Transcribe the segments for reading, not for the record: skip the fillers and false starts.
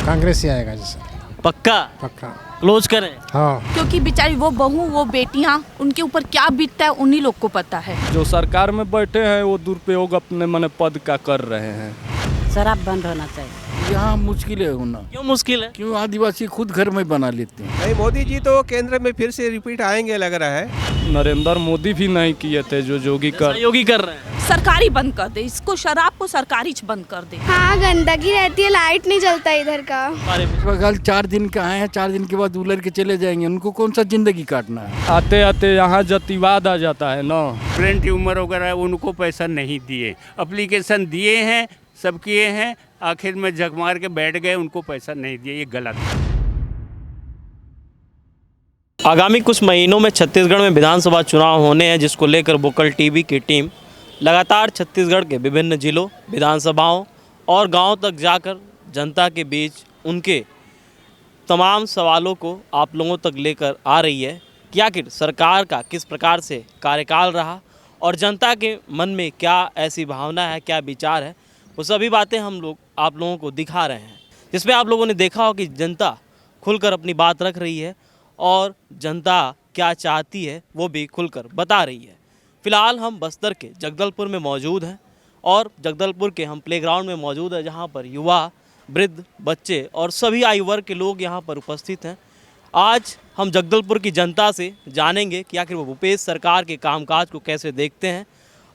कांग्रेस ही आएगा जैसे। पक्का पक्का। क्लोज करें। हाँ। क्योंकि बेचारी वो बहू वो बेटियां उनके ऊपर क्या बीतता है उन्हीं लोग को पता है। जो सरकार में बैठे हैं वो दुरुपयोग अपने मन पद का कर रहे हैं। शराब बंद होना चाहिए। यहाँ मुश्किल है होना। क्यों मुश्किल है? क्यों आदिवासी खुद घर में बना लेते हैं। नहीं, मोदी जी तो केंद्र में फिर से रिपीट आएंगे लग रहा है। नरेंद्र मोदी भी नहीं किए थे जो योगी कर। योगी कर रहे हैं। सरकारी बंद कर दे इसको, शराब को सरकारी बंद कर दे। हाँ, गंदगी रहती है, लाइट नहीं जलता इधर का। बगल 4 दिन का आए हैं, 4 दिन के बाद उलर के चले जाएंगे। उनको कौन सा जिंदगी काटना है। आते आते यहाँ जातिवाद आ जाता है ना। ब्रेन ट्यूमर वगैरह उनको पैसा नहीं दिए, एप्लीकेशन दिए हैं, सब किए हैं, आखिर में झक मार के बैठ गए, उनको पैसा नहीं दिए। ये गलत है। आगामी कुछ महीनों में छत्तीसगढ़ में विधानसभा चुनाव होने हैं, जिसको लेकर वोकल टीवी की टीम लगातार छत्तीसगढ़ के विभिन्न जिलों, विधानसभाओं और गांवों तक जाकर जनता के बीच उनके तमाम सवालों को आप लोगों तक लेकर आ रही है कि आखिर सरकार का किस प्रकार से कार्यकाल रहा और जनता के मन में क्या ऐसी भावना है, क्या विचार है। वो सभी बातें हम लोग आप लोगों को दिखा रहे हैं, जिसमें आप लोगों ने देखा हो कि जनता खुलकर अपनी बात रख रही है और जनता क्या चाहती है वो भी खुलकर बता रही है। फ़िलहाल हम बस्तर के जगदलपुर में मौजूद हैं और जगदलपुर के हम प्लेग्राउंड में मौजूद हैं, जहां पर युवा, वृद्ध, बच्चे और सभी आयु वर्ग के लोग यहां पर उपस्थित हैं। आज हम जगदलपुर की जनता से जानेंगे कि आखिर वो भूपेश सरकार के कामकाज को कैसे देखते हैं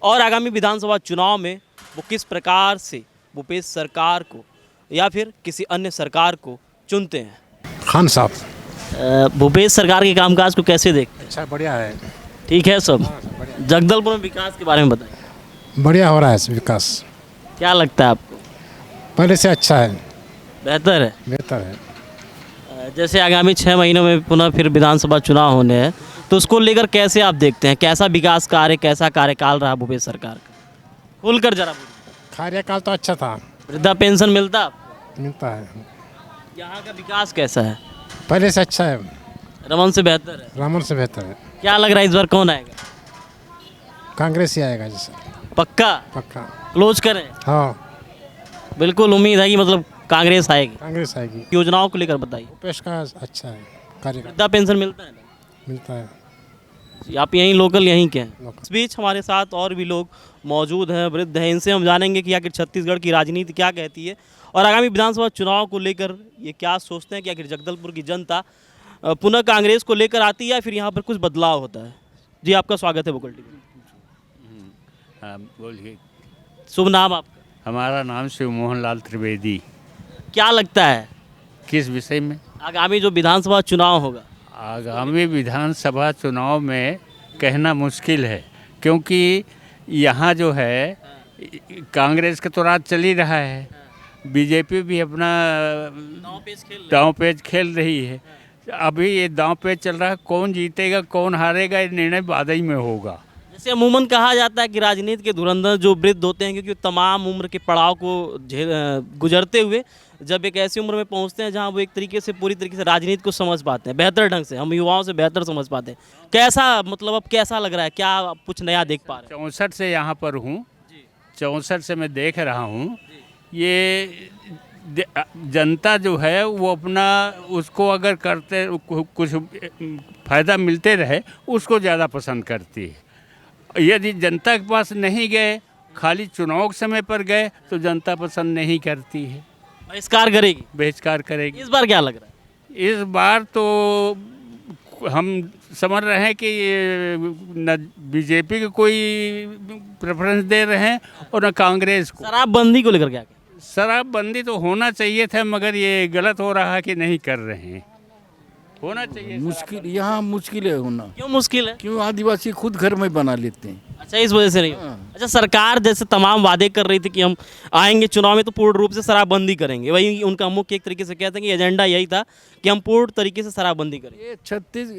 और आगामी विधानसभा चुनाव में वो किस प्रकार से भूपेश सरकार को या फिर किसी अन्य सरकार को चुनते हैं। खान साहब। भूपेश सरकार के कामकाज को कैसे देखते हैं? अच्छा, बढ़िया है। ठीक है सब। जगदलपुर में विकास के बारे में बताइए। बढ़िया हो रहा है विकास। क्या लगता है आपको? पहले से अच्छा है। बेहतर है। बेहतर है। जैसे आगामी 6 महीनों में पुनः फिर विधानसभा चुनाव होने हैं, तो उसको लेकर कैसे आप देखते हैं? कैसा विकास कार्य, कैसा कार्यकाल रहा भूपेश सरकार का? खुलकर जरा बोलिए। कार्यकाल तो अच्छा था। वृद्धा पेंशन मिलता आपको? मिलता है। यहाँ का विकास कैसा है? पहले से अच्छा है। रमन से बेहतर है। रामन से बेहतर है। क्या लग रहा है इस बार कौन आएगा? कांग्रेस ही आएगा जैसे। पक्का पक्का। क्लोज करें। हाँ, बिल्कुल उम्मीद है कि मतलब कांग्रेस आएगी। कांग्रेस आएगी। योजनाओं को लेकर बताइए। भूपेश का अच्छा है कार्यकाल। वृद्धा पेंशन मिलता है ना? मिलता है। जी, आप यहीं लोकल यहीं के हैं। लोकल। इस बीच हमारे साथ और भी लोग मौजूद हैं, वृद्ध हैं। इनसे हम जानेंगे कि आखिर छत्तीसगढ़ की राजनीति क्या कहती है और आगामी विधानसभा चुनाव को लेकर ये क्या सोचते हैं कि आखिर जगदलपुर की जनता पुनः कांग्रेस को लेकर आती है या फिर यहाँ पर कुछ बदलाव होता है। जी, आपका स्वागत है वोकल टीवी। हाँ, बोलिए। शुभ नाम आपका? हमारा नाम शिव मोहन लाल त्रिवेदी। क्या लगता है किस विषय में? आगामी जो विधानसभा चुनाव होगा? आगामी विधानसभा चुनाव में कहना मुश्किल है, क्योंकि यहाँ जो है कांग्रेस का तो राज चल ही रहा है, बीजेपी भी अपना दांव पेच खेल रही है। अभी ये दांव पेच चल रहा है, कौन जीतेगा कौन हारेगा ये निर्णय बाद ही में होगा। जैसे अमूमन कहा जाता है कि राजनीति के धुरंधर जो वृद्ध होते हैं, क्योंकि तमाम उम्र के पड़ाव को गुजरते हुए जब एक ऐसी उम्र में पहुंचते हैं जहां वो एक तरीके से पूरी तरीके से राजनीति को समझ पाते हैं, बेहतर ढंग से, हम युवाओं से बेहतर समझ पाते हैं। कैसा मतलब अब कैसा लग रहा है, क्या आप कुछ नया देख पा रहे हैं? 64 से यहाँ पर हूँ, 64 से मैं देख रहा हूँ। ये जनता जो है वो अपना उसको अगर करते कुछ फ़ायदा मिलते रहे उसको ज़्यादा पसंद करती है। यदि जनता के पास नहीं गए, खाली चुनाव के समय पर गए, तो जनता पसंद नहीं करती है, बहिष्कार करेगी। बहिष्कार करेगी। इस बार क्या लग रहा है? इस बार तो हम समझ रहे हैं कि न बीजेपी को कोई प्रेफरेंस दे रहे हैं और न कांग्रेस को। शराबबंदी को लेकर क्या? शराबबंदी तो होना चाहिए था, मगर ये गलत हो रहा है कि नहीं कर रहे हैं। होना चाहिए। मुश्किल, यहाँ मुश्किल है होना। क्यों मुश्किल है? क्यों आदिवासी खुद घर में बना लेते हैं। अच्छा, इस वजह से नहीं। अच्छा, सरकार जैसे तमाम वादे कर रही थी कि हम आएंगे चुनाव में तो पूर्ण रूप से शराबबंदी करेंगे, वही उनका मुख्य एक तरीके से कहते हैं कि एजेंडा यही था कि हम पूर्ण तरीके से शराबबंदी करें।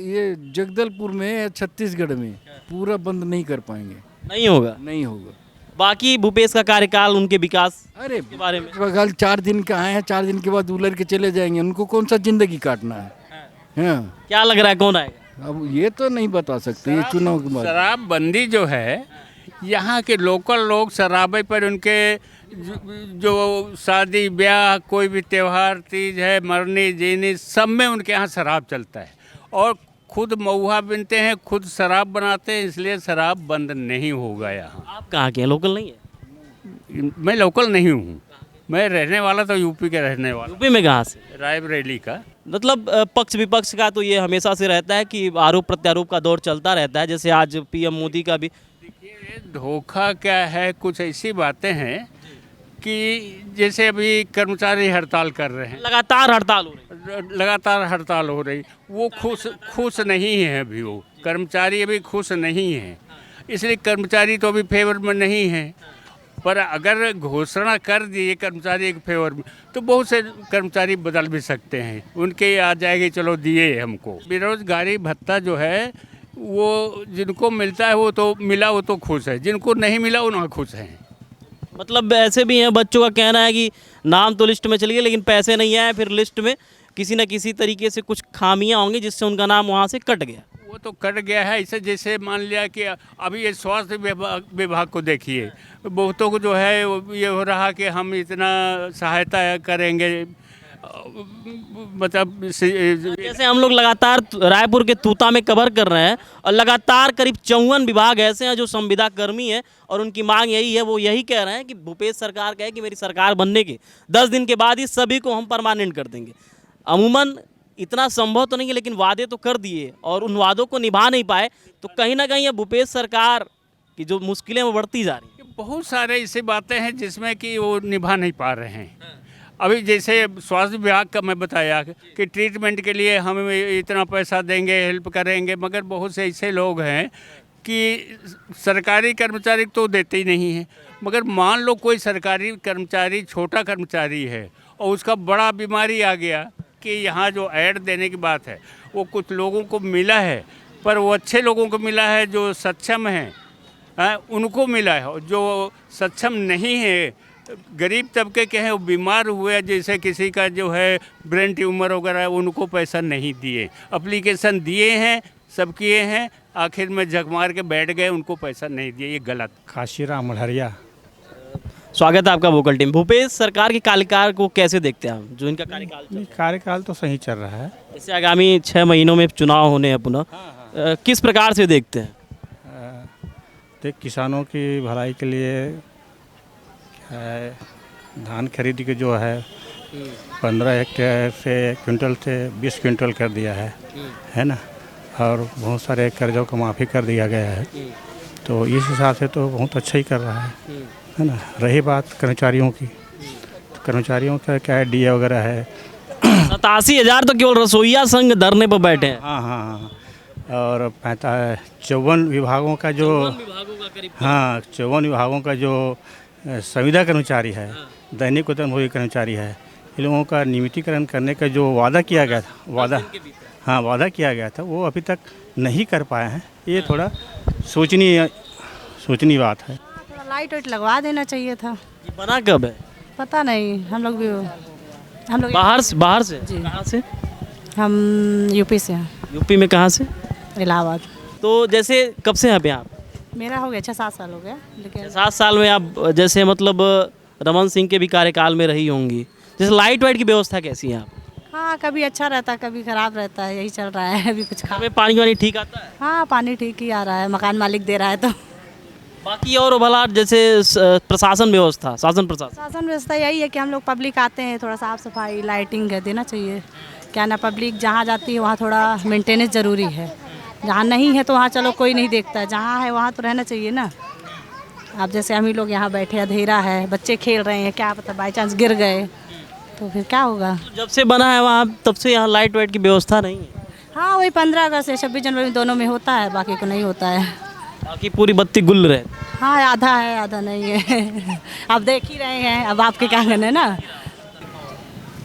ये जगदलपुर में, छत्तीसगढ़ में पूरा बंद नहीं कर पाएंगे। नहीं होगा। नहीं होगा। बाकी भूपेश का कार्यकाल, उनके विकास अरे के बारे में बगल 4 दिन का आए हैं, 4 दिन के बाद उलर के चले जाएंगे। उनको कौन सा जिंदगी काटना है। हाँ। क्या लग रहा है कौन आएगा? अब ये तो नहीं बता सकते, ये चुनाव के बाद। शराबबंदी जो है, यहाँ के लोकल लोग शराबे पर उनके जो शादी ब्याह कोई भी त्यौहार तीज है मरनी जीनी सब में उनके यहाँ शराब चलता है और खुद महुआ बिनते हैं खुद शराब बनाते हैं इसलिए शराब बंद नहीं होगा यहाँ। आप कहाँ के हैं, लोकल नहीं है? मैं लोकल नहीं हूँ, मैं रहने वाला तो यूपी के रहने वाला। यूपी में कहाँ से? रायबरेली का। मतलब पक्ष विपक्ष का तो ये हमेशा से रहता है कि आरोप प्रत्यारोप का दौर चलता रहता है, जैसे आज पीएम मोदी का भी। देखिए धोखा क्या है, कुछ ऐसी बातें हैं कि जैसे अभी कर्मचारी हड़ताल कर रहे हैं, लगातार हड़ताल हो रही लगातार हड़ताल हो रही, वो खुश नहीं है अभी, वो कर्मचारी अभी खुश नहीं है, इसलिए कर्मचारी तो अभी फेवर में नहीं है। पर अगर घोषणा कर दिए कर्मचारी के फेवर में तो बहुत से कर्मचारी बदल भी सकते हैं, उनके आ जाएगी चलो दिए हमको। बेरोजगारी भत्ता जो है वो जिनको मिलता है वो तो मिला वो तो खुश है, जिनको नहीं मिला वो ना खुश हैं। मतलब ऐसे भी हैं बच्चों का कहना है कि नाम तो लिस्ट में चली गई लेकिन पैसे नहीं आए, फिर लिस्ट में किसी न किसी तरीके से कुछ खामियां होंगी जिससे उनका नाम वहाँ से कट गया। वो तो कट गया है, इसे जैसे मान लिया कि अभी ये स्वास्थ्य विभाग को देखिए, बहुतों को जो है ये हो रहा कि हम इतना सहायता करेंगे, मतलब जैसे हम लोग लगातार रायपुर के तूता में कवर कर रहे हैं और लगातार करीब 54 विभाग ऐसे हैं जो संविदा कर्मी हैं और उनकी मांग यही है, वो यही कह रहे हैं कि भूपेश सरकार कहे कि मेरी सरकार बनने के 10 दिन के बाद ही सभी को हम परमानेंट कर देंगे। अमूमन इतना संभव तो नहीं है लेकिन वादे तो कर दिए और उन वादों को निभा नहीं पाए, तो कहीं ना कहीं ये भूपेश सरकार की जो मुश्किलें वो बढ़ती जा रही हैं। बहुत सारे ऐसी बातें हैं जिसमें कि वो निभा नहीं पा रहे हैं। अभी जैसे स्वास्थ्य विभाग का मैं बताया कि ट्रीटमेंट के लिए हम इतना पैसा देंगे, हेल्प करेंगे, मगर बहुत से ऐसे लोग हैं कि सरकारी कर्मचारी तो देते ही नहीं हैं। मगर मान लो कोई सरकारी कर्मचारी छोटा कर्मचारी है और उसका बड़ा बीमारी आ गया कि यहाँ जो ऐड देने की बात है वो कुछ लोगों को मिला है, पर वो अच्छे लोगों को मिला है जो सक्षम हैं उनको मिला है, और जो सक्षम नहीं है गरीब तबके के हैं वो बीमार हुए, जैसे किसी का जो है ब्रेन ट्यूमर वगैरह उनको पैसा नहीं दिए, एप्लीकेशन दिए हैं सब किए हैं, आखिर में झक मार के बैठ गए, उनको पैसा नहीं दिए, ये गलत। काशीराम मल्हरिया। स्वागत है आपका वोकल टीम। भूपेश सरकार के कार्यकाल को कैसे देखते हैं आप, जो इनका कार्यकाल? कार्यकाल तो सही चल रहा है। जैसे आगामी 6 महीनों में चुनाव होने हैं पुनः, किस प्रकार से देखते हैं? देख किसानों की भलाई के लिए धान खरीद के जो है 15 हेक्टेयर से क्विंटल से 20 क्विंटल कर दिया है ना, और बहुत सारे कर्जों को माफ़ी कर दिया गया है, तो इस हिसाब से तो बहुत अच्छा ही कर रहा है ना। रही बात कर्मचारियों की, तो कर्मचारियों का क्या है, डीए वगैरह है 87,000 तो केवल रसोईया संघ धरने पर बैठे हैं। हाँ, और 54 विभागों का जो 54 विभागों का जो संविदा कर्मचारी है, दैनिक वेतनभोगी कर्मचारी है, इन लोगों का नियमितीकरण करने का जो वादा किया गया था, वादा किया गया था, वो अभी तक नहीं कर पाए हैं। ये थोड़ा सोचनीय बात है। थोड़ा लाइट वाइट लगवा देना चाहिए था। ये बना कब है? पता नहीं, हम लोग बाहर से जी। कहाँ से? हम यूपी से हैं। यूपी में कहाँ से? इलाहाबाद। तो जैसे कब से हैं अभी आप? मेरा हो गया 6-7 साल हो गया, लेकिन 7 साल में आप जैसे मतलब रमन सिंह के भी कार्यकाल में रही होंगी, जैसे लाइट वाइट की व्यवस्था कैसी है आप? हाँ, कभी अच्छा रहता है कभी ख़राब रहता है, यही चल रहा है अभी कुछ घर में पानी वानी ठीक आता है? हाँ, पानी ठीक ही आ रहा है, मकान मालिक दे रहा है। तो बाकी और भला जैसे प्रशासन व्यवस्था, शासन व्यवस्था यही है कि हम लोग पब्लिक आते हैं, थोड़ा साफ़ सफाई लाइटिंग देना चाहिए, क्या ना, पब्लिक जहाँ जाती है वहाँ थोड़ा मेंटेनेंस ज़रूरी है, जहाँ नहीं है तो वहाँ चलो कोई नहीं देखता है, जहाँ है वहाँ तो रहना चाहिए ना। अब जैसे हम ही लोग यहाँ बैठे, अंधेरा है, बच्चे खेल रहे हैं, क्या पता बाई चांस गिर गए तो फिर क्या होगा। जब से बना है वहाँ तब से यहाँ लाइट वाइट की व्यवस्था नहीं है? हाँ, वही 15 अगस्त से 26 जनवरी दोनों में होता है, बाकी को नहीं होता है। बाकी पूरी बत्ती गुल रहे? हाँ, आधा है आधा नहीं है। आप देख ही रहे हैं, अब आपके क्या कहना है ना।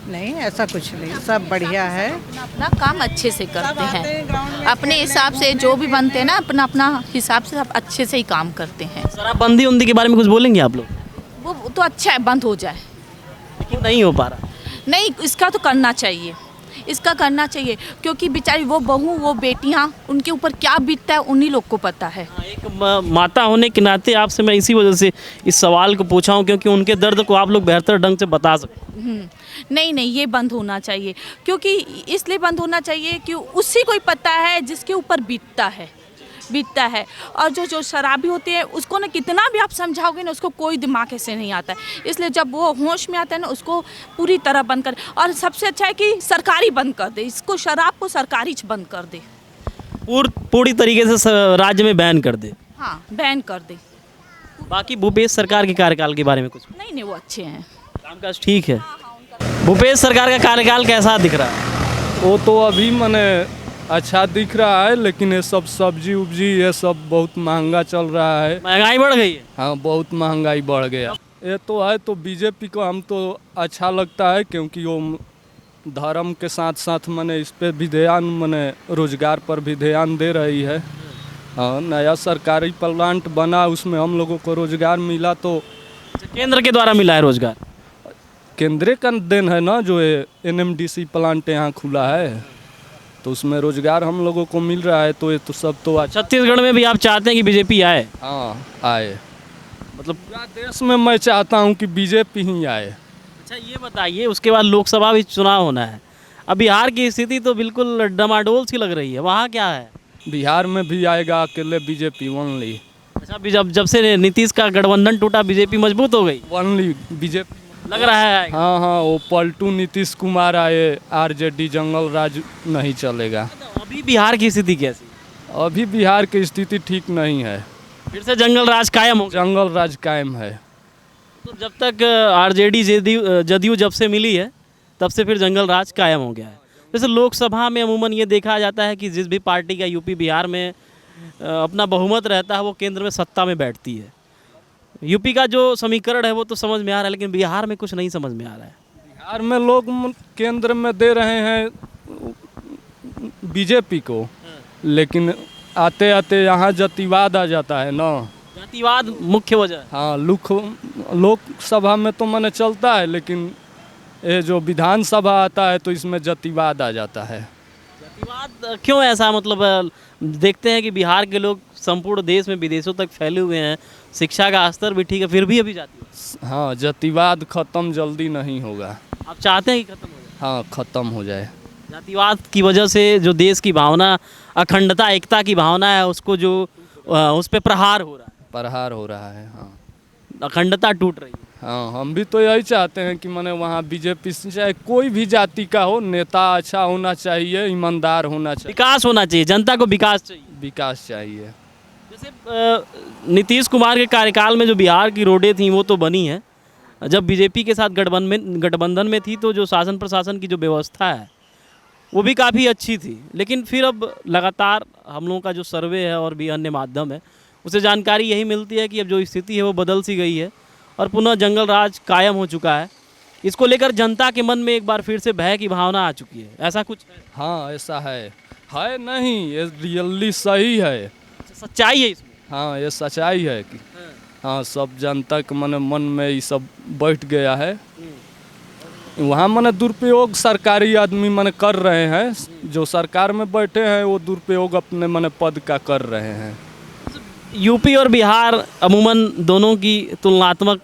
नहीं, ऐसा कुछ नहीं, सब बढ़िया है, अपना काम अच्छे से करते हैं, अपने हिसाब से जो भी बनते हैं ना, अपना अपना हिसाब से सब अच्छे से ही काम करते हैं। शराबबंदी उंदी के बारे में कुछ बोलेंगे आप लोग? वो तो अच्छा है, बंद हो जाए, लेकिन नहीं हो पा रहा। नहीं इसका तो करना चाहिए, इसका करना चाहिए, क्योंकि बेचारी वो बहू, वो बेटियां, उनके ऊपर क्या बीतता है उन्हीं लोग को पता है। एक माता होने के नाते आपसे मैं इसी वजह से इस सवाल को पूछा हूँ, क्योंकि उनके दर्द को आप लोग बेहतर ढंग से बता सकें। नहीं नहीं, ये बंद होना चाहिए, क्योंकि इसलिए बंद होना चाहिए कि उसी को ही पता है जिसके ऊपर बीतता है। और जो शराबी होते हैं उसको ना कितना भी आप समझाओगे ना, उसको कोई दिमाग से नहीं आता है। इसलिए जब वो होश में आता है ना, उसको पूरी तरह बंद कर, और सबसे अच्छा है कि सरकारी बंद कर दे इसको, शराब को सरकारी बंद कर दे, पूरी तरीके से राज्य में बैन कर दे। हाँ, बैन कर दे। बाकी भूपेश सरकार के कार्यकाल के बारे में कुछ? नहीं, वो अच्छे हैं, कामकाज ठीक है। भूपेश सरकार का कार्यकाल कैसा दिख रहा है? वो तो अभी मैंने अच्छा दिख रहा है, लेकिन ये सब सब्जी उब्जी ये सब बहुत महंगा चल रहा है। महंगाई बढ़ गई है? हाँ, बहुत महंगाई बढ़ गया। ये तो है, तो बीजेपी को हम तो अच्छा लगता है, क्योंकि वो धर्म के साथ साथ मैंने इस पे भी ध्यान, मैंने रोजगार पर भी ध्यान दे रही है। हाँ, नया सरकारी प्लांट बना, उसमें हम लोगों को रोजगार मिला। तो केंद्र के द्वारा मिला है रोजगार? केंद्र का देन है ना, जो NMDC प्लांट यहाँ खुला है, तो उसमें रोजगार हम लोगों को मिल रहा है। तो ये तो सब तो छत्तीसगढ़ में भी आप चाहते हैं कि बीजेपी आए? हाँ, आए, मतलब पूरा देश में मैं चाहता हूँ कि बीजेपी ही आए। अच्छा, ये बताइए, उसके बाद लोकसभा भी चुनाव होना है। अब बिहार की स्थिति तो बिल्कुल डमाडोल सी लग रही है, वहाँ क्या है? बिहार में भी आएगा अकेले बीजेपी ओनली। अच्छा, अभी जब से नीतीश का गठबंधन टूटा, बीजेपी मजबूत हो गई? ओनली बीजेपी लग रहा है। हाँ हाँ, वो पलटू नीतीश कुमार आए, RJD जंगल राज नहीं चलेगा। अभी बिहार की स्थिति कैसी? अभी बिहार की स्थिति ठीक नहीं है, फिर से जंगल राज कायम हो? जंगल राज कायम है। तो जब तक RJD जदयू जब से मिली है, तब से फिर जंगल राज कायम हो गया है। जैसे लोकसभा में अमूमन ये देखा जाता है कि जिस भी पार्टी का यूपी बिहार में अपना बहुमत रहता है, वो केंद्र में सत्ता में बैठती है। यूपी का जो समीकरण है वो तो समझ में आ रहा है, लेकिन बिहार में कुछ नहीं समझ में आ रहा है। बिहार में लोग केंद्र में दे रहे हैं बीजेपी को, लेकिन आते आते यहाँ जातिवाद आ जाता है ना। जातिवाद मुख्य वजह? हाँ, लोकसभा में तो मैंने चलता है, लेकिन ये जो विधानसभा आता है तो इसमें जातिवाद आ जाता है। जातिवाद क्यों ऐसा? मतलब देखते हैं कि बिहार के लोग संपूर्ण देश में विदेशों तक फैले हुए हैं, शिक्षा का स्तर भी ठीक है, फिर भी अभी जातिवाद। हाँ, जातिवाद खत्म जल्दी नहीं होगा। आप चाहते हैं कि खत्म हो जाए? हाँ, खत्म हो जाए। जातिवाद की वजह से जो देश की भावना, अखंडता एकता की भावना है, उसको जो उस पर प्रहार हो रहा है। हाँ, अखंडता टूट रही है। हाँ, हम भी तो यही चाहते हैं कि मैंने वहाँ बीजेपी से चाहे कोई भी जाति का हो, नेता अच्छा होना चाहिए, ईमानदार होना चाहिए, विकास होना चाहिए, जनता को विकास चाहिए। जैसे नीतीश कुमार के कार्यकाल में जो बिहार की रोडें थी वो तो बनी है, जब बीजेपी के साथ गठबंधन में थी तो जो शासन प्रशासन की जो व्यवस्था है वो भी काफ़ी अच्छी थी। लेकिन फिर अब लगातार हम लोगों का जो सर्वे है और भी अन्य माध्यम है, उसे जानकारी यही मिलती है कि अब जो स्थिति है वो बदल सी गई है और पुनः जंगल राज कायम हो चुका है। इसको लेकर जनता के मन में एक बार फिर से भय की भावना आ चुकी है, ऐसा कुछ है? हाँ, ऐसा है नहीं, ये रियली सही है, सच्चाई है इसमें। हाँ, ये सच्चाई है कि हाँ, सब जनता के मन में ये सब बैठ गया है। वहाँ मैंने दुरुपयोग सरकारी आदमी मैंने कर रहे हैं, जो सरकार में बैठे हैं वो दुरुपयोग अपने मैंने पद का कर रहे हैं। यूपी और बिहार अमूमन दोनों की तुलनात्मक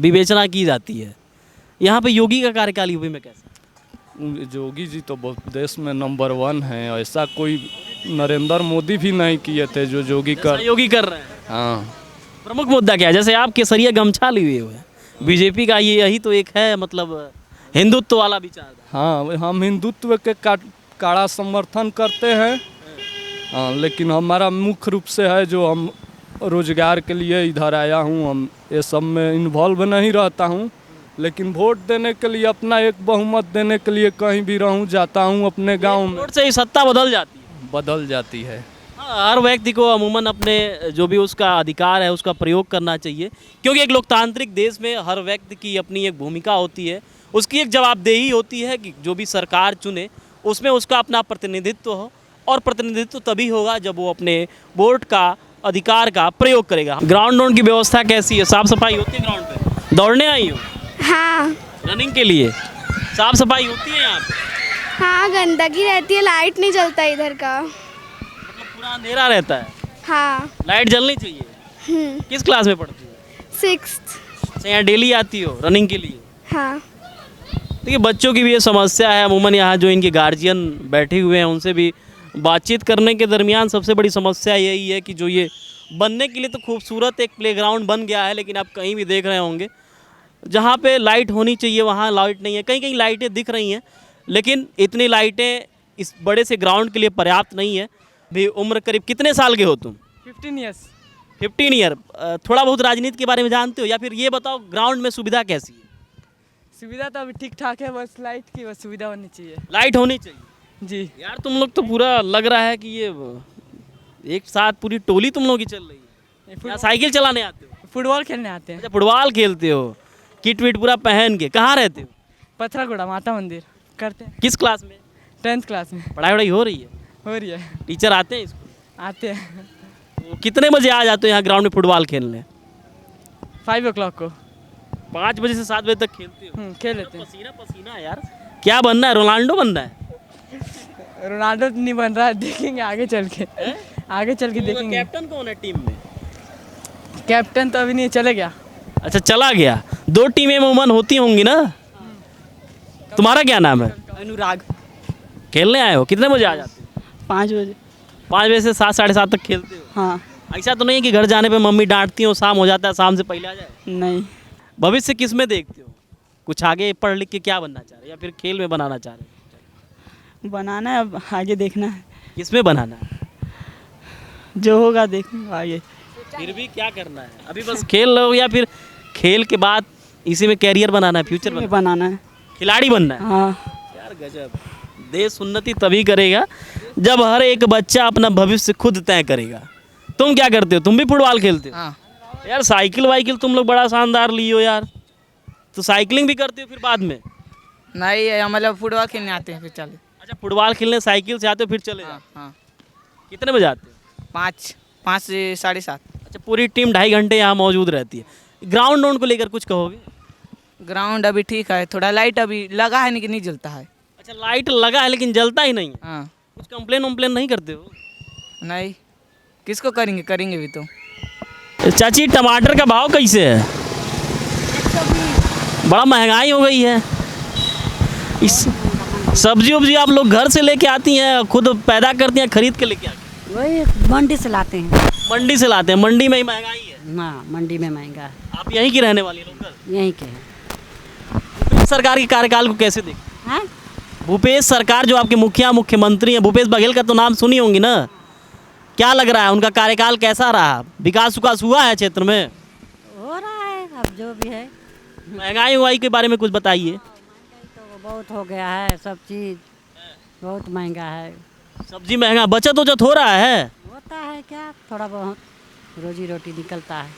विवेचना की जाती है। यहाँ पे योगी का कार्यकाल यूपी में कैसा? योगी जी तो बहुत देश में नंबर 1 है, ऐसा कोई नरेंद्र मोदी भी नहीं किए थे जो योगी कर रहे हैं। हाँ, प्रमुख मुद्दा क्या है? जैसे आप केसरिया गमछा लिए हुए हैं, बीजेपी का यही तो एक है, मतलब हिंदुत्व वाला विचार। हाँ, हम हिंदुत्व के कड़ा समर्थन करते हैं। हाँ, लेकिन हमारा मुख्य रूप से है जो हम रोजगार के लिए इधर आया हूँ, हम ये सब में इन्वॉल्व नहीं रहता हूँ, लेकिन वोट देने के लिए, अपना एक बहुमत देने के लिए कहीं भी रहूँ, जाता हूँ अपने गांव में। वोट से ही सत्ता बदल जाती है। हाँ, हर व्यक्ति को अमूमन अपने जो भी उसका अधिकार है उसका प्रयोग करना चाहिए, क्योंकि एक लोकतांत्रिक देश में हर व्यक्ति की अपनी एक भूमिका होती है, उसकी एक जवाबदेही होती है कि जो भी सरकार चुने उसमें उसका अपना प्रतिनिधित्व हो, और प्रतिनिधित्व तभी होगा जब वो अपने वोट का अधिकार का प्रयोग करेगा। ग्राउंड की व्यवस्था कैसी है? साफ सफाई होती है ग्राउंड पे? दौड़ने आई हो? हाँ, रनिंग के लिए साफ सफाई होती है यहाँ पे? हाँ गंदगी रहती है, लाइट नहीं जलता इधर का। मतलब पूरा अंधेरा रहता है। हाँ। लाइट जलनी चाहिए। किस क्लास में पढ़ती हो? 6th। अच्छा, यहाँ डेली आती हो रनिंग के लिए? हाँ। देखिए बच्चों की भी ये समस्या है। अमूमन यहाँ जो इनके गार्जियन बैठे हुए हैं उनसे भी बातचीत करने के दरमियान सबसे बड़ी समस्या यही है कि जो ये बनने के लिए तो खूबसूरत एक प्लेग्राउंड बन गया है, लेकिन आप कहीं भी देख रहे होंगे जहाँ पे लाइट होनी चाहिए वहाँ लाइट नहीं है। कहीं कहीं लाइटें दिख रही हैं, लेकिन इतनी लाइटें इस बड़े से ग्राउंड के लिए पर्याप्त नहीं है। भी उम्र करीब कितने साल के हो तुम? 15 ईयर्स। 15 ईयर। थोड़ा बहुत राजनीति के बारे में जानते हो, या फिर ये बताओ ग्राउंड में सुविधा कैसी है? सुविधा तो अभी ठीक ठाक है, बस लाइट की बस सुविधा होनी चाहिए। लाइट होनी चाहिए जी। यार। तुम लोग तो पूरा लग रहा है कि ये एक साथ पूरी टोली तुम लोग की चल रही है। या साइकिल चलाने आते हो? फुटबॉल खेलने आते हैं। अच्छा, फुटबॉल खेलते हो, किट विट पूरा पहन के। कहाँ रहते हो? पथरागुड़ा माता मंदिर करते हैं। किस क्लास में? 10th क्लास में। पढ़ाई वढ़ाई हो रही है? हो रही है। टीचर आते हैं स्कूल? आते हैं। तो कितने बजे आ जाते हो यहाँ ग्राउंड में फुटबॉल खेलने? 5 o'clock को। 5 बजे से 7 बजे तक खेलते हो? खेल लेते हैं। पसीना पसीना है यार। क्या बनना है? रोनाल्डो बनना है? रोनाल्डो नहीं बन रहा है, देखेंगे आगे चल के। आगे चल के देखेंगे। कैप्टन कौन है टीम में? कैप्टन तो अभी नहीं, चले गया। अच्छा, चला गया। 2 टीमें अमूमन होती होंगी ना? तुम्हारा क्या नाम है? अनुराग। खेलने आए हो? कितने बजे आ जाते हो? 5 बजे। 5 बजे से 7 साढ़े 7 तक खेलते हो? हाँ। ऐसा तो नहीं है कि घर जाने पे मम्मी डांटती हो, शाम हो जाता है, शाम से पहले आ जाए? नहीं। भविष्य किस में देखते हो? कुछ आगे पढ़ लिख के क्या बनना चाह रहे हो, या फिर खेल में बनाना चाह रहे हो? बनाना है, अब आगे देखना है। किस में बनाना है? जो होगा देखेंगे आगे। फिर भी क्या करना है? अभी बस खेल रहे हो, या फिर खेल के बाद इसी में कैरियर बनाना है, फ्यूचर बनाना है, खिलाड़ी बनना है? हाँ। यार गजब। देश उन्नति तभी करेगा जब हर एक बच्चा अपना भविष्य खुद तय करेगा। तुम क्या करते हो? तुम भी फुटबॉल खेलते हो? हाँ। यार साइकिल वाइकिल तुम लोग बड़ा शानदार ली हो यार। तो साइकिलिंग भी करते हो फिर बाद में? नहीं, मतलब फुटबॉल खेलने आते हैं फिर चले। अच्छा, फुटबॉल खेलने साइकिल से आते हो फिर चले जाते हो? हाँ। कितने बजे आते हो? 5 से 7:30। अच्छा, पूरी टीम 2.5 घंटे यहाँ मौजूद रहती है। ग्राउंड को लेकर कुछ कहोगे? ग्राउंड अभी ठीक है, थोड़ा लाइट अभी लगा है लेकिन नहीं जलता है। अच्छा, लाइट लगा है लेकिन जलता ही नहीं है? हाँ। कुछ कंप्लेन वम्प्लेन नहीं करते हो? नहीं, किसको करेंगे, करेंगे भी तो। चाची, टमाटर का भाव कैसे है? बड़ा महंगाई हो गई है। इस सब्जी उब्जी आप लोग घर से लेके आती हैं, खुद पैदा करती हैं, खरीद के लेके आती हैं? वही मंडी से लाते हैं। मंडी से लाते हैं? मंडी में ही महंगाई है? हाँ, मंडी में महंगा है। आप यहीं की रहने वाली लोकल? यहीं के हैं। भूपेश सरकार के कार्यकाल को कैसे देखते हैं? भूपेश सरकार जो आपके मुख्यमंत्री हैं, भूपेश बघेल का तो नाम सुनी होंगी ना? क्या लग रहा है उनका कार्यकाल कैसा रहा? विकास विकास हुआ है क्षेत्र में? हो रहा है, अब जो भी है। महंगाई उंगाई के बारे में कुछ बताइए। तो बहुत हो गया है, सब चीज़ बहुत महंगा है। सब्जी महंगा, बचत उचत हो रहा है? होता है क्या, थोड़ा बहुत रोजी रोटी निकलता है।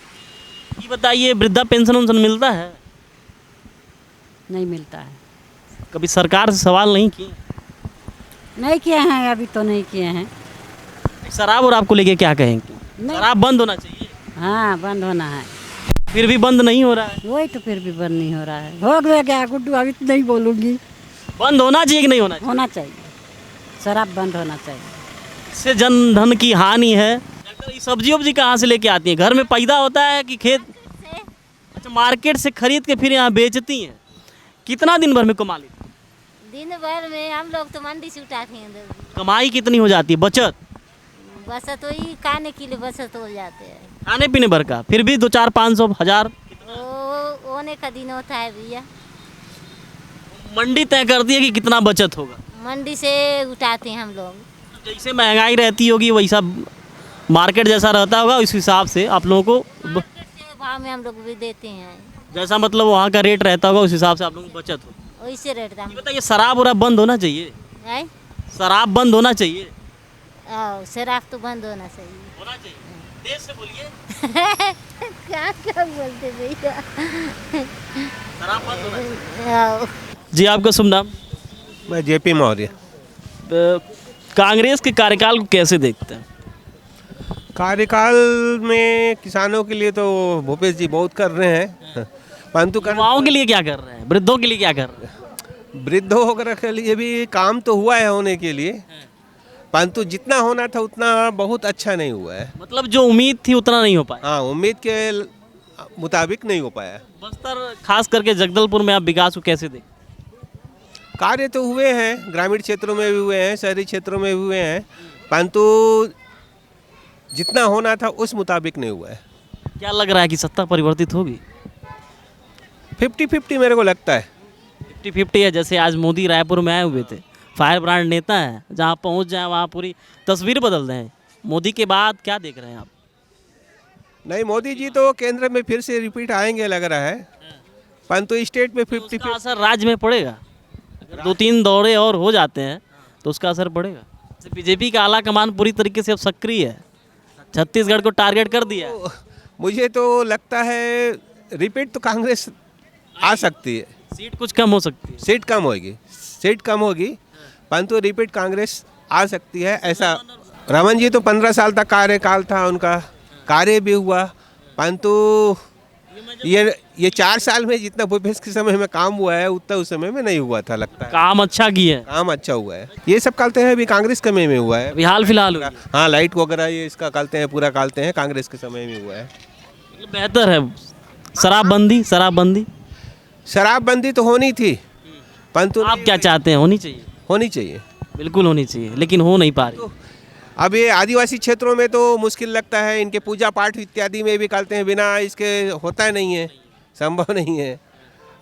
ये बताइए, वृद्धा पेंशन उन्शन मिलता है? नहीं मिलता है। कभी सरकार से सवाल नहीं किए? नहीं किए हैं, अभी तो नहीं किए हैं। शराब और आपको लेके क्या कहेंगे? शराब बंद होना चाहिए? हाँ, बंद होना है। फिर भी बंद नहीं हो रहा है? वही तो, फिर भी बंद नहीं हो रहा है। हो गया क्या गुड्डू, अभी तो नहीं बोलूँगी। बंद होना चाहिए कि नहीं होना चाहिए? होना चाहिए, शराब बंद होना चाहिए। इससे जन धन की हानि है। ये सब्जी वब्जी कहाँ से लेके आती हैं? घर में पैदा होता है कि खेत से? अच्छा, मार्केट से खरीद के फिर यहाँ बेचती हैं। कितना दिन भर में कमा लेती हैं? दिन भर में हम लोग तो मंडी से उठाते हैं। कमाई कितनी हो जाती है? बचत बचत वही खाने के लिए बचत हो जाते हैं। खाने पीने भर का फिर भी 2 4 500 1000 होने का दिन होता है भैया। मंडी तय करती है कि कितना बचत होगा? मंडी से उठाते हैं हम लोग। जैसे महंगाई रहती होगी वैसा मार्केट जैसा रहता होगा, उस हिसाब से आप लोगों को भाव में हम लोग भी देते हैं। जैसा मतलब वहाँ का रेट रहता होगा उस हिसाब से आप लोगों को बचत हो। वैसे रेट था। बताइए, शराब वराब बंद होना चाहिए? शराब बंद होना चाहिए? शराब तो बंद होना चाहिए। होना चाहिए। देश से बोलिए। क्या क्या बोलते भैया? शराब बंद होना चाहिए। जी, आपका शुभ नाम? मैं जेपी मौर्य। कांग्रेस के कार्यकाल को कैसे देखते हैं? कार्यकाल में किसानों के लिए तो भूपेश जी बहुत कर रहे हैं, परंतु युवाओं के लिए क्या कर रहे हैं? वृद्धों के लिए क्या कर रहे हैं? वृद्धों वगैरह के लिए भी काम तो हुआ है होने के लिए, परंतु जितना होना था उतना बहुत अच्छा नहीं हुआ है। मतलब जो उम्मीद थी उतना नहीं हो पाया। हाँ, उम्मीद के मुताबिक नहीं हो पाया। बस्तर खास करके जगदलपुर में आप विकास को कैसे देख? कार्य तो हुए हैं, ग्रामीण क्षेत्रों में भी हुए हैं, शहरी क्षेत्रों में भी हुए हैं, परंतु जितना होना था उस मुताबिक नहीं हुआ है। क्या लग रहा है कि सत्ता परिवर्तित होगी? 50-50 मेरे को लगता है। 50-50 है। जैसे आज मोदी रायपुर में आए हुए थे, फायर ब्रांड नेता है, जहाँ पहुँच जाए वहाँ पूरी तस्वीर बदल दें। मोदी के बाद क्या देख रहे हैं आप? नहीं, मोदी जी तो केंद्र में फिर से रिपीट आएंगे लग रहा है, परंतु स्टेट में 50-50 उसका असर राज्य में पड़ेगा। अगर 2-3 दौरे और हो जाते हैं तो उसका असर पड़ेगा। बीजेपी का आला कमान पूरी तरीके से अब सक्रिय है, छत्तीसगढ़ को टारगेट कर दिया है। मुझे तो लगता है रिपीट तो कांग्रेस आ सकती है। सीट कुछ कम हो सकती है। सीट कम होगी, परंतु रिपीट कांग्रेस आ सकती है ऐसा। रमन जी तो 15 साल तक कार्यकाल था उनका, कार्य भी हुआ, परंतु ये 4 साल में जितना भूपेश के समय में काम हुआ है उतना उस समय में नहीं हुआ था लगता है। काम अच्छा किया है। काम अच्छा हुआ है। ये सब कहते हैं अभी कांग्रेस के समय में हुआ है, अभी हाल फिलहाल हुआ है। हाँ, लाइट वगैरह ये इसका कहते हैं, पूरा कहते हैं कांग्रेस के समय में हुआ है। मतलब बेहतर है। शराबबंदी तो होनी थी, परंतु आप क्या चाहते हैं? होनी चाहिए। बिल्कुल होनी चाहिए, लेकिन हो नहीं पा रही। अब ये आदिवासी क्षेत्रों में तो मुश्किल लगता है, इनके पूजा पाठ इत्यादि में भी कहते हैं बिना इसके होता नहीं है, संभव नहीं है।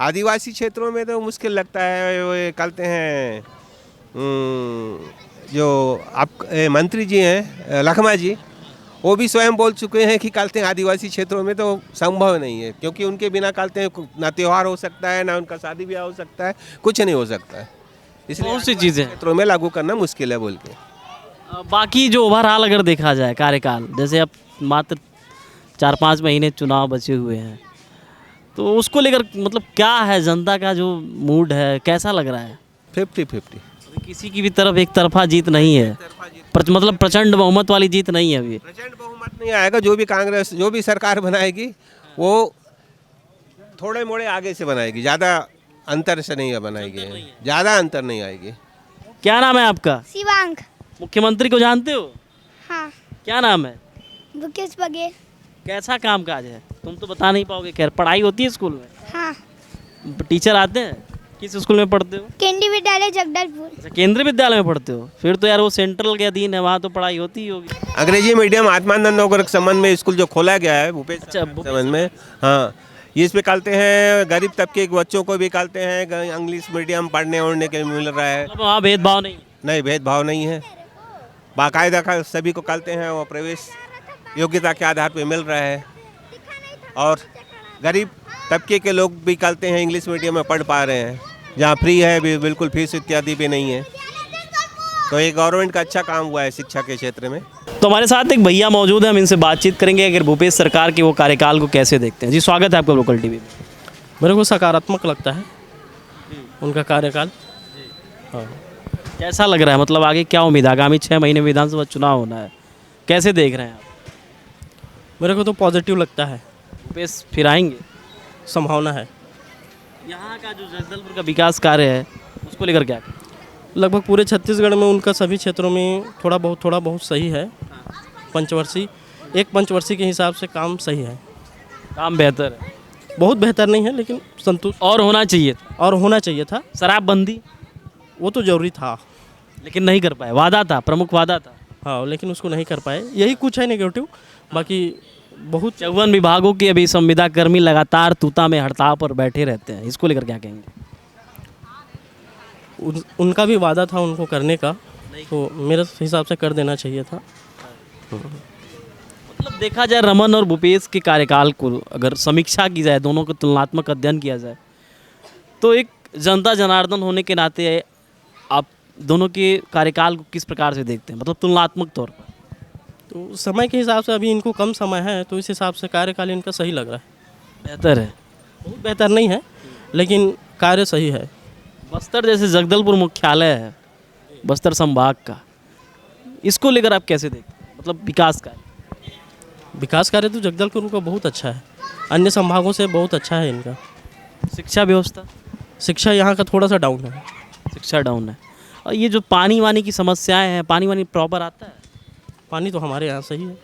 आदिवासी क्षेत्रों में तो मुश्किल लगता है। वो कहते हैं जो आप मंत्री जी हैं लखमा जी, वो भी स्वयं बोल चुके हैं कि कहते हैं आदिवासी क्षेत्रों में तो संभव नहीं है, क्योंकि उनके बिना कहते हैं ना त्यौहार हो सकता है, ना उनका शादी ब्याह हो सकता है, कुछ नहीं हो सकता है। इसलिए बहुत सी चीज़ें क्षेत्रों में लागू करना मुश्किल है बोल के। बाकी जो ओवरऑल अगर देखा जाए कार्यकाल, जैसे अब मात्र 4-5 महीने चुनाव बचे हुए हैं, तो उसको लेकर मतलब क्या है जनता का जो मूड है, कैसा लग रहा है? 50-50। किसी की भी तरफ एक तरफा जीत नहीं है, मतलब प्रचंड बहुमत वाली जीत नहीं है। अभी प्रचंड बहुमत नहीं आएगा। जो भी कांग्रेस जो भी सरकार बनाएगी वो थोड़े मोड़े आगे से बनाएगी, ज़्यादा अंतर से नहीं बनाएगी, ज़्यादा अंतर नहीं आएगी। क्या नाम है आपका? शिवांग। मुख्यमंत्री को जानते हो? हाँ। क्या नाम है? मुकेश बघेल। कैसा काम काज है? तुम तो बता नहीं पाओगे। खैर, पढ़ाई होती है स्कूल में? हाँ। टीचर आते हैं? किस स्कूल में पढ़ते हो? केंद्रीय विद्यालय जगदलपुर। अच्छा, केंद्रीय विद्यालय में पढ़ते हो? फिर तो यार वो सेंट्रल के अधीन है, वहाँ तो पढ़ाई होती ही होगी। अंग्रेजी मीडियम आत्मानंद नगर के संबंध में स्कूल जो खोला गया है भूपेश संबंध में, हाँ, ये इसमें कहते हैं गरीब तबके के बच्चों को भी कहते हैं इंग्लिश मीडियम पढ़ने ओढ़ने के मिल रहा है। मतलब वहाँ भेदभाव नहीं? भेदभाव नहीं है, बाकायदा सभी को कहते हैं वो प्रवेश योग्यता के आधार पर मिल रहा है, और गरीब तबके के लोग भी कहते हैं इंग्लिश मीडियम में पढ़ पा रहे हैं, जहाँ फ्री है भी, बिल्कुल फीस इत्यादि भी नहीं है। तो ये गवर्नमेंट का अच्छा काम हुआ है शिक्षा के क्षेत्र में। तो हमारे साथ एक भैया मौजूद हैं, हम इनसे बातचीत करेंगे अगर भूपेश सरकार के वो कार्यकाल को कैसे देखते हैं। जी, स्वागत है आपका लोकल टीवी में। मेरे को सकारात्मक लगता है उनका कार्यकाल। हाँ। कैसा लग रहा है? मतलब आगे क्या उम्मीद है? आगामी 6 महीने में विधानसभा चुनाव होना है, कैसे देख रहे हैं आप? मेरे को तो पॉजिटिव लगता है, भूपेश फिर आएंगे, संभावना है। यहाँ का जो जगदलपुर का विकास कार्य है उसको लेकर क्या? लगभग पूरे छत्तीसगढ़ में उनका सभी क्षेत्रों में थोड़ा बहुत सही है। एक पंचवर्षीय के हिसाब से काम सही है, काम बेहतर है, बहुत बेहतर नहीं है लेकिन संतुष्ट। और होना चाहिए था। शराबबंदी वो तो जरूरी था, लेकिन नहीं कर पाए। वादा था, प्रमुख वादा था। हाँ, लेकिन उसको नहीं कर पाए, यही कुछ है नेगेटिव। बाकी बहुत 54 विभागों के अभी संविदा कर्मी लगातार तूता में हड़ताल पर बैठे रहते हैं, इसको लेकर क्या कहेंगे? उनका भी वादा था उनको करने का, तो मेरे हिसाब से कर देना चाहिए था। मतलब देखा जाए रमन और भूपेश के कार्यकाल को अगर समीक्षा की जाए, दोनों का तुलनात्मक अध्ययन किया जाए, तो एक जनता जनार्दन होने के नाते आप दोनों के कार्यकाल को किस प्रकार से देखते हैं, मतलब तुलनात्मक तौर पर? तो समय के हिसाब से अभी इनको कम समय है, तो इस हिसाब से कार्यकाल इनका सही लग रहा है। बेहतर है, बहुत बेहतर नहीं है लेकिन कार्य सही है। बस्तर जैसे जगदलपुर मुख्यालय है बस्तर संभाग का, इसको लेकर आप कैसे देखते हैं? मतलब विकास कार्य तो जगदलपुर का बहुत अच्छा है, अन्य संभागों से बहुत अच्छा है इनका। शिक्षा व्यवस्था शिक्षा यहाँ का थोड़ा सा डाउन है। शिक्षा डाउन है। और ये जो पानी वानी की समस्याएं हैं, पानी वानी प्रॉपर आता है? पानी तो हमारे यहाँ सही है।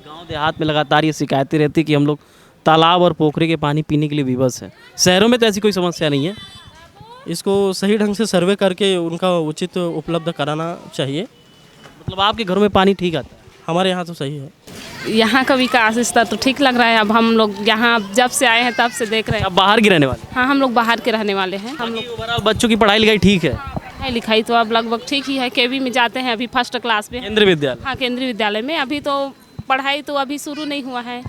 गांव देहात में लगातार ये शिकायतें रहती कि हम लोग तालाब और पोखरे के पानी पीने के लिए विवश हैं। शहरों में तो ऐसी कोई समस्या नहीं है। इसको सही ढंग से सर्वे करके उनका उचित उपलब्ध कराना चाहिए। मतलब आपके घरों में पानी ठीक आता है? हमारे यहाँ तो सही है। यहाँ का विकास स्तर तो ठीक लग रहा है। अब हम लोग यहाँ जब से आए हैं तब से देख रहे हैं। आप बाहर के रहने वाले? हाँ, हम लोग बाहर के रहने वाले हैं। हम लोग ओवरऑल बच्चों की पढ़ाई लिखाई ठीक है? पढ़ाई लिखाई तो अब लगभग ठीक ही है। केवी में जाते हैं अभी, फर्स्ट क्लास में। केंद्रीय विद्यालय? हाँ, केंद्रीय विद्यालय में। अभी तो पढ़ाई तो अभी शुरू नहीं हुआ है,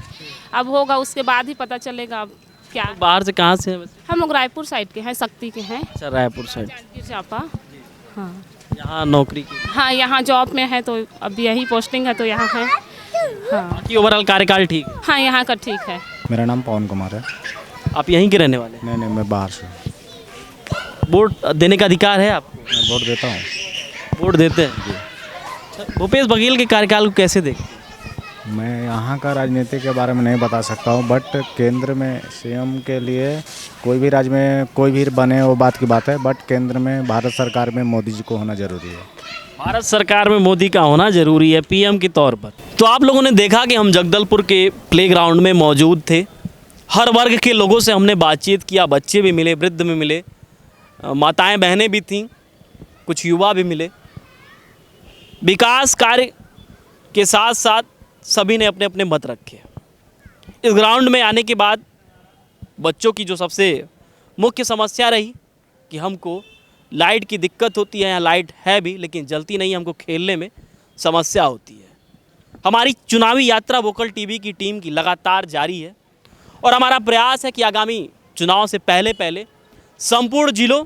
अब होगा, उसके बाद ही पता चलेगा अब क्या। बाहर से कहाँ से हैं? हम लोग रायपुर साइड के हैं, शक्ति के हैं। अच्छा, रायपुर साइड। जांजगीर चांपा। हाँ, यहाँ नौकरी की? हाँ, यहाँ जॉब में है तो अब यही पोस्टिंग है तो यहाँ है। हाँ, बाकी ओवरऑल कार्यकाल ठीक है? हाँ, यहाँ का ठीक है। मेरा नाम पवन कुमार है। आप यहीं के रहने वाले? नहीं, मैं बाहर से। वोट देने का अधिकार है आपको? मैं वोट देता हूँ। वोट देते हैं? भूपेश बघेल के कार्यकाल को कैसे देखते हैं? मैं यहाँ का राजनीति के बारे में नहीं बता सकता हूँ, बट केंद्र में सीएम के लिए कोई भी राज्य में कोई भी बने वो बात की बात है, बट केंद्र में भारत सरकार में मोदी जी को होना जरूरी है। भारत सरकार में मोदी का होना जरूरी है पीएम के तौर पर। तो आप लोगों ने देखा कि हम जगदलपुर के प्लेग्राउंड में मौजूद थे। हर वर्ग के लोगों से हमने बातचीत किया, बच्चे भी मिले, वृद्ध भी मिले, माताएं बहनें भी थीं, कुछ युवा भी मिले। विकास कार्य के साथ साथ सभी ने अपने अपने मत रखे। इस ग्राउंड में आने के बाद बच्चों की जो सबसे मुख्य समस्या रही कि हमको लाइट की दिक्कत होती है, यहाँ लाइट है भी लेकिन जलती नहीं, हमको खेलने में समस्या होती है। हमारी चुनावी यात्रा वोकल टीवी की टीम की लगातार जारी है और हमारा प्रयास है कि आगामी चुनाव से पहले पहले संपूर्ण जिलों,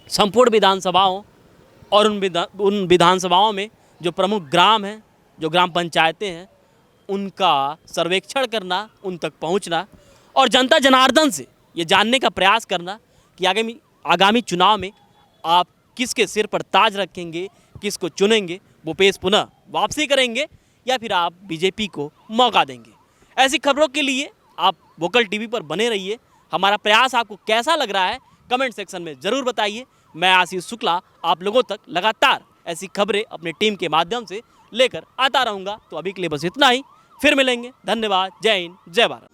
संपूर्ण विधानसभाओं और उन विधानसभाओं में जो प्रमुख ग्राम हैं, जो ग्राम पंचायतें हैं, उनका सर्वेक्षण करना, उन तक पहुंचना और जनता जनार्दन से ये जानने का प्रयास करना कि आगामी चुनाव में आप किसके सिर पर ताज रखेंगे, किसको चुनेंगे, भूपेश पुनः वापसी करेंगे या फिर आप बीजेपी को मौका देंगे। ऐसी खबरों के लिए आप वोकल टीवी पर बने रहिए। हमारा प्रयास आपको कैसा लग रहा है कमेंट सेक्शन में ज़रूर बताइए। मैं आशीष शुक्ला आप लोगों तक लगातार ऐसी खबरें अपने टीम के माध्यम से लेकर आता रहूँगा। तो अभी के लिए बस इतना ही, फिर मिलेंगे। धन्यवाद। जय हिंद, जय भारत।